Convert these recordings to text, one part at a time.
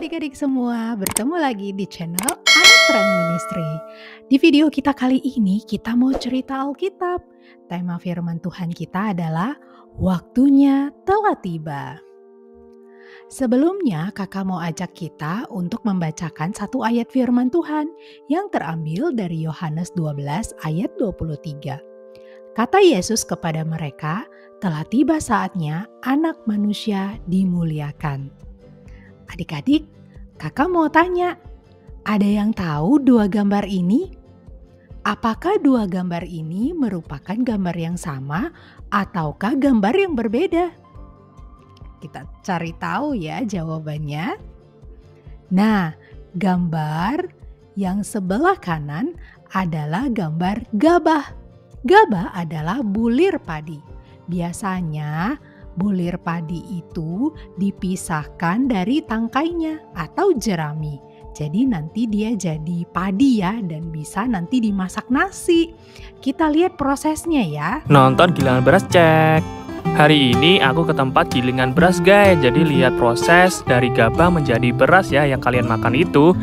adik-adik semua, bertemu lagi di channel Anak Terang Ministry. Di video kita kali ini kita mau cerita Alkitab. Tema firman Tuhan kita adalah waktunya telah tiba. Sebelumnya kakak mau ajak kita untuk membacakan satu ayat firman Tuhan yang terambil dari Yohanes 12 ayat 23. Kata Yesus kepada mereka, telah tiba saatnya anak manusia dimuliakan. Adik-adik, kakak mau tanya, ada yang tahu dua gambar ini? Apakah dua gambar ini merupakan gambar yang sama ataukah gambar yang berbeda? Kita cari tahu ya jawabannya. Nah, gambar yang sebelah kanan adalah gambar gabah. Gabah adalah bulir padi. Biasanya bulir padi itu dipisahkan dari tangkainya atau jerami. Jadi nanti dia jadi padi ya dan bisa nanti dimasak nasi. Kita lihat prosesnya ya. Nonton gilingan beras cek. Hari ini aku ke tempat gilingan beras guys. Jadi lihat proses dari gabah menjadi beras ya yang kalian makan itu.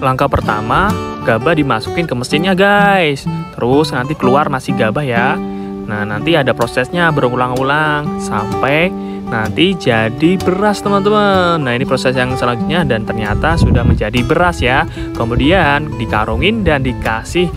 Langkah pertama, gabah dimasukin ke mesinnya guys. Terus nanti keluar nasi gabah ya. Nah nanti ada prosesnya berulang-ulang sampai nanti jadi beras teman-teman. Nah ini proses yang selanjutnya dan ternyata sudah menjadi beras ya. Kemudian dikarungin dan dikasih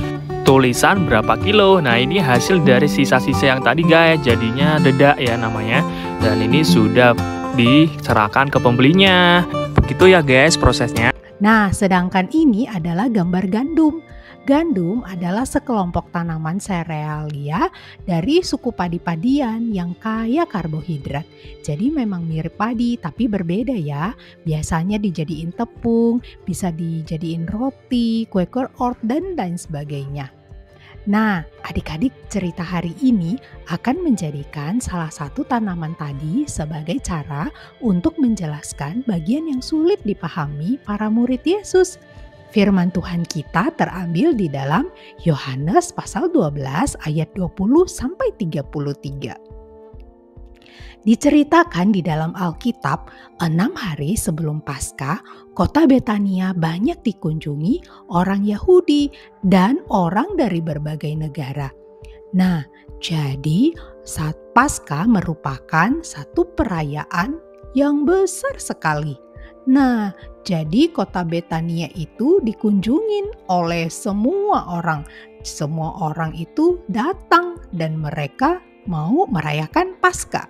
tulisan berapa kilo. Nah ini hasil dari sisa-sisa yang tadi guys. Jadinya dedak ya namanya. Dan ini sudah diserahkan ke pembelinya. Begitu ya guys prosesnya. Nah, sedangkan ini adalah gambar gandum. Gandum adalah sekelompok tanaman serealia dari suku padi-padian yang kaya karbohidrat. Jadi memang mirip padi tapi berbeda ya. Biasanya dijadiin tepung, bisa dijadiin roti, kue ort dan lain sebagainya. Nah, adik-adik cerita hari ini akan menjadikan salah satu tanaman tadi sebagai cara untuk menjelaskan bagian yang sulit dipahami para murid Yesus. Firman Tuhan kita terambil di dalam Yohanes pasal 12 ayat 20 sampai 33. Diceritakan di dalam Alkitab, 6 hari sebelum Paskah, kota Betania banyak dikunjungi orang Yahudi dan orang dari berbagai negara. Nah, jadi saat Paskah merupakan satu perayaan yang besar sekali. Nah, jadi kota Betania itu dikunjungin oleh semua orang. Semua orang itu datang dan mereka mau merayakan Paskah.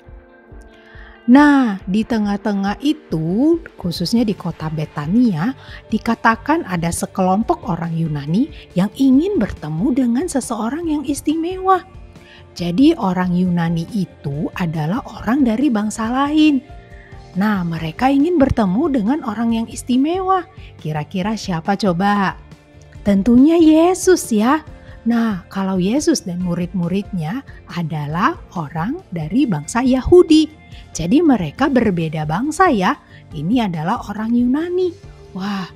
Nah, di tengah-tengah itu, khususnya di kota Betania, dikatakan ada sekelompok orang Yunani yang ingin bertemu dengan seseorang yang istimewa. Jadi orang Yunani itu adalah orang dari bangsa lain. Nah, mereka ingin bertemu dengan orang yang istimewa. Kira-kira siapa coba? Tentunya Yesus ya. Nah, kalau Yesus dan murid-muridnya adalah orang dari bangsa Yahudi. Jadi mereka berbeda bangsa ya. Ini adalah orang Yunani. Wah,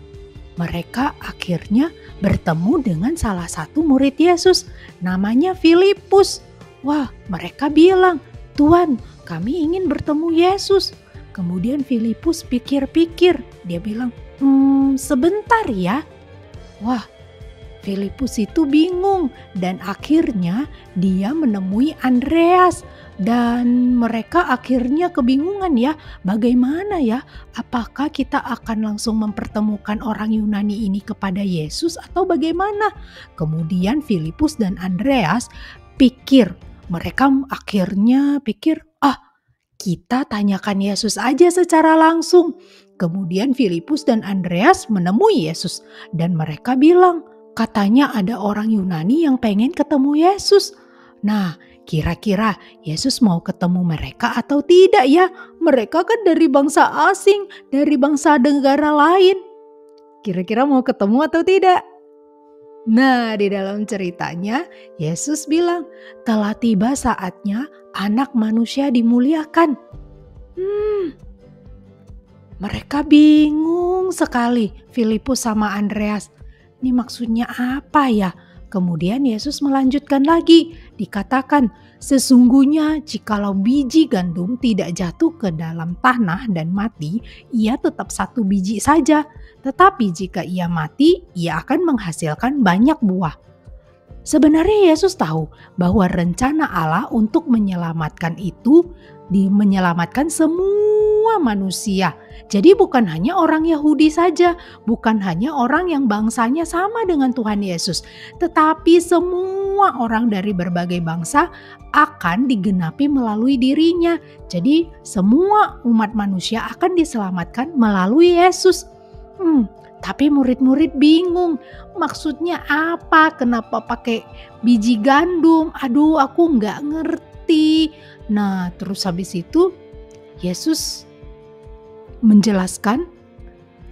mereka akhirnya bertemu dengan salah satu murid Yesus. Namanya Filipus. Wah, mereka bilang, "Tuan, kami ingin bertemu Yesus." Kemudian Filipus pikir-pikir. Dia bilang, sebentar ya. Wah, Filipus itu bingung dan akhirnya dia menemui Andreas. Dan mereka akhirnya kebingungan ya, bagaimana ya, apakah kita akan langsung mempertemukan orang Yunani ini kepada Yesus atau bagaimana? Kemudian Filipus dan Andreas mereka akhirnya pikir, kita tanyakan Yesus aja secara langsung. Kemudian Filipus dan Andreas menemui Yesus dan mereka bilang, katanya ada orang Yunani yang pengen ketemu Yesus. Nah, kira-kira Yesus mau ketemu mereka atau tidak ya? Mereka kan dari bangsa asing, dari bangsa negara lain. Kira-kira mau ketemu atau tidak? Nah, di dalam ceritanya Yesus bilang, telah tiba saatnya anak manusia dimuliakan. Mereka bingung sekali, Filipus sama Andreas. Ini maksudnya apa ya? Kemudian Yesus melanjutkan lagi, dikatakan, sesungguhnya jikalau biji gandum tidak jatuh ke dalam tanah dan mati, ia tetap satu biji saja. Tetapi jika ia mati, ia akan menghasilkan banyak buah. Sebenarnya Yesus tahu bahwa rencana Allah untuk menyelamatkan itu menyelamatkan semua manusia. Jadi bukan hanya orang Yahudi saja, bukan hanya orang yang bangsanya sama dengan Tuhan Yesus, tetapi semua orang dari berbagai bangsa akan digenapi melalui dirinya. Jadi semua umat manusia akan diselamatkan melalui Yesus. Tapi murid-murid bingung, maksudnya apa? Kenapa pakai biji gandum? Aduh, aku nggak ngerti. Nah, terus habis itu Yesus menjelaskan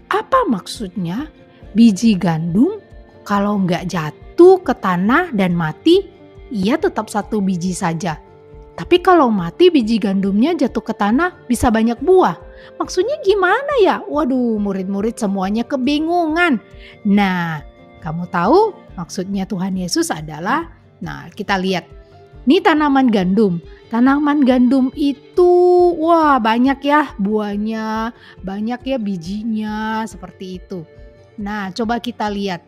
apa maksudnya biji gandum kalau nggak jatuh ke tanah dan mati, ia tetap satu biji saja. Tapi kalau mati biji gandumnya jatuh ke tanah bisa banyak buah. Maksudnya gimana ya? Waduh, murid-murid semuanya kebingungan. Nah, kamu tahu maksudnya Tuhan Yesus adalah, nah kita lihat. Ini tanaman gandum. Tanaman gandum itu wah banyak ya buahnya, banyak ya bijinya seperti itu. Nah, coba kita lihat.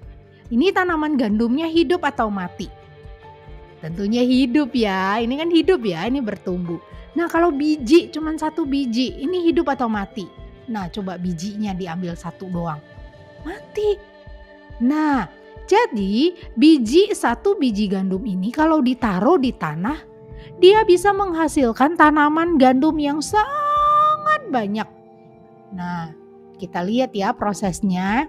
Ini tanaman gandumnya hidup atau mati? Tentunya hidup ya, ini kan hidup ya, ini bertumbuh. Nah kalau biji cuma satu biji, ini hidup atau mati? Nah coba bijinya diambil satu doang, mati. Nah jadi satu biji gandum ini kalau ditaruh di tanah, dia bisa menghasilkan tanaman gandum yang sangat banyak. Nah kita lihat ya prosesnya.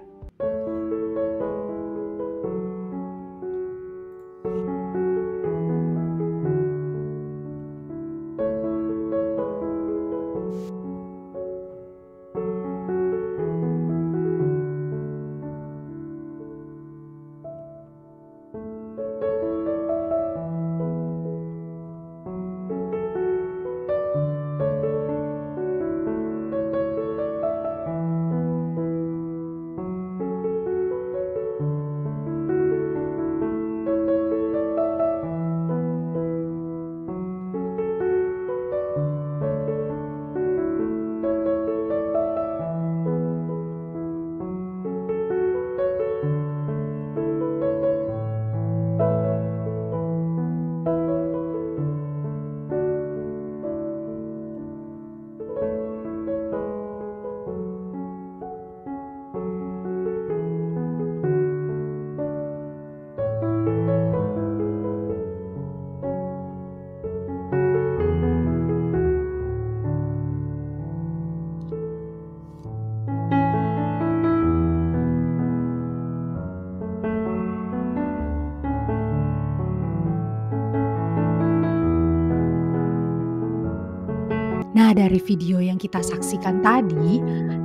Nah dari video yang kita saksikan tadi,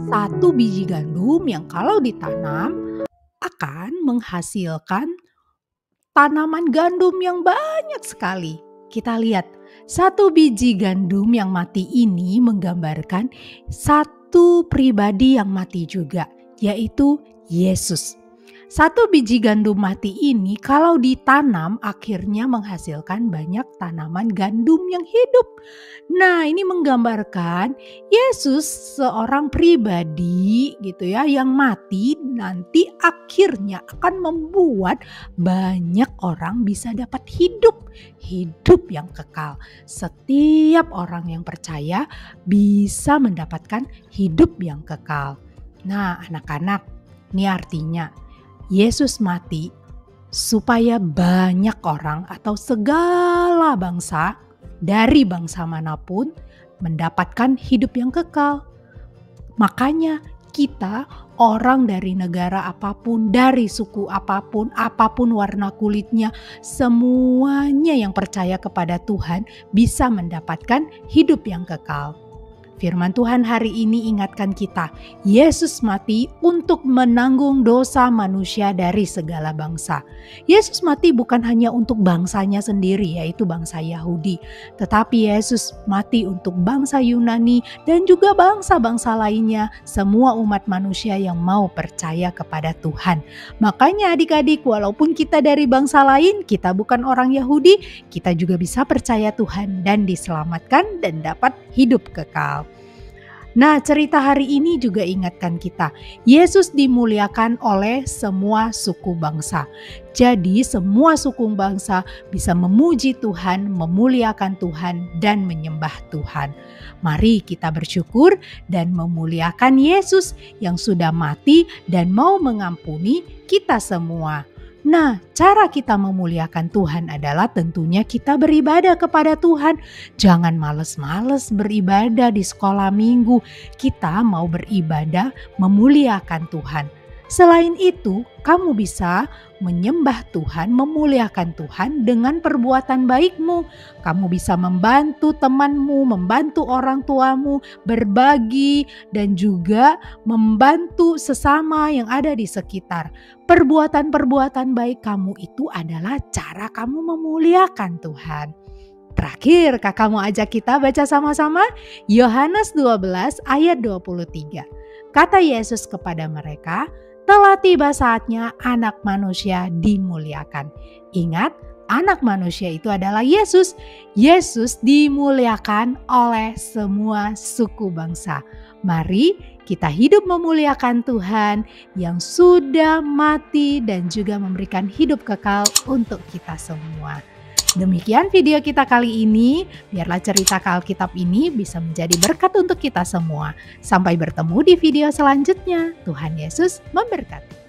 satu biji gandum yang kalau ditanam akan menghasilkan tanaman gandum yang banyak sekali. Kita lihat, satu biji gandum yang mati ini menggambarkan satu pribadi yang mati juga, yaitu Yesus. Satu biji gandum mati ini kalau ditanam akhirnya menghasilkan banyak tanaman gandum yang hidup. Nah, ini menggambarkan Yesus seorang pribadi gitu ya yang mati nanti akhirnya akan membuat banyak orang bisa dapat hidup yang kekal. Setiap orang yang percaya bisa mendapatkan hidup yang kekal. Nah, anak-anak, ini artinya Yesus mati supaya banyak orang atau segala bangsa dari bangsa manapun mendapatkan hidup yang kekal. Makanya kita orang dari negara apapun, dari suku apapun warna kulitnya, semuanya yang percaya kepada Tuhan bisa mendapatkan hidup yang kekal. Firman Tuhan hari ini ingatkan kita, Yesus mati untuk menanggung dosa manusia dari segala bangsa. Yesus mati bukan hanya untuk bangsanya sendiri, yaitu bangsa Yahudi, tetapi Yesus mati untuk bangsa Yunani dan juga bangsa-bangsa lainnya, semua umat manusia yang mau percaya kepada Tuhan. Makanya adik-adik, walaupun kita dari bangsa lain, kita bukan orang Yahudi, kita juga bisa percaya Tuhan dan diselamatkan dan dapat hidup kekal. Nah, cerita hari ini juga ingatkan kita, Yesus dimuliakan oleh semua suku bangsa. Jadi semua suku bangsa bisa memuji Tuhan, memuliakan Tuhan, dan menyembah Tuhan. Mari kita bersyukur dan memuliakan Yesus yang sudah mati dan mau mengampuni kita semua. Nah, cara kita memuliakan Tuhan adalah tentunya kita beribadah kepada Tuhan. Jangan males-males beribadah di sekolah minggu. Kita mau beribadah memuliakan Tuhan. Selain itu, kamu bisa menyembah Tuhan, memuliakan Tuhan dengan perbuatan baikmu. Kamu bisa membantu temanmu, membantu orang tuamu, berbagi, dan juga membantu sesama yang ada di sekitar. Perbuatan-perbuatan baik kamu itu adalah cara kamu memuliakan Tuhan. Terakhir, kakak mau ajak kita baca sama-sama Yohanes 12 ayat 23. Kata Yesus kepada mereka, telah tiba saatnya anak manusia dimuliakan. Ingat, anak manusia itu adalah Yesus. Yesus dimuliakan oleh semua suku bangsa. Mari kita hidup memuliakan Tuhan yang sudah mati dan juga memberikan hidup kekal untuk kita semua. Demikian video kita kali ini. Biarlah cerita Alkitab ini bisa menjadi berkat untuk kita semua. Sampai bertemu di video selanjutnya. Tuhan Yesus memberkati.